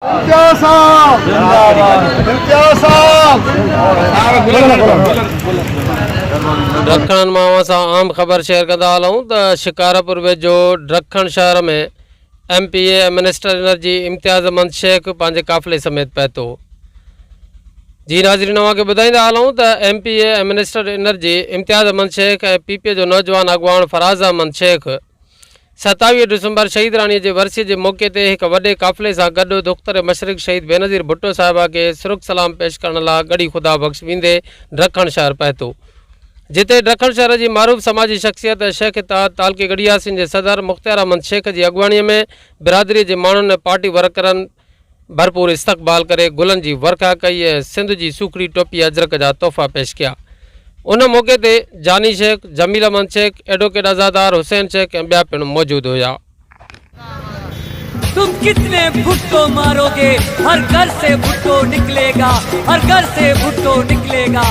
इम्तियाज साहब जिंदाबाद, इम्तियाज साहब। ड्रखण मां असां आम ख़बर शेयर कंदा हलूं त शिकारपुर वेझो ड्रखण शहर में MPA मिनिस्टर एनर्जी इम्तियाज़ अहमद शेख पंहिंजे काफ़िले समेत पहुतो। जी नाज़रीन, अव्हांखे ॿुधाईंदा हलूं त MPA मिनिस्टर एनर्जी इम्तियाज़ अहमद शेख ऐं PPA जो नौजवान अॻुवान फराज़ अहमद शेख 27 डिसंबर शहीद राणीअ जे वरसीअ जे मौक़े ते हिकु वॾे काफ़िले सां गॾु दुख्तर मशरिक़ शहीद बेनज़ीर भुट्टो साहिबा खे सुरुख सलाम पेश करण लाइ गड़ी ख़ुदा बख़्श वेंदे ड्रखण शहर पहुतो, जिते ड्रखण शहर जी मारूफ़ समाजी शख़्सियत शेख इत्तेहाद तालकी गड़ियासिन जे सदर मुख़्तियार अहमद शेख जी अॻुवाणीअ में बिरादरी जे माण्हुनि ऐं पार्टी वर्करनि भरपूर इस्तक़बाल करे गुलनि जी वर्खा कई ऐं सिंध जी सूखड़ी टोपी अजरक जा तोहफ़ा पेश कया। उन मौक़े ते जानी शेख, जमील अहमद शेख, एडवोकेट आज़ादार हुसैन शेख ऐं ॿिया पिणु मौजूदु हुया। तुम कितने भुट्टो मारोगे, हर घर से भुट्टो निकलेगा, हर घर से भुट्टो निकलेगा।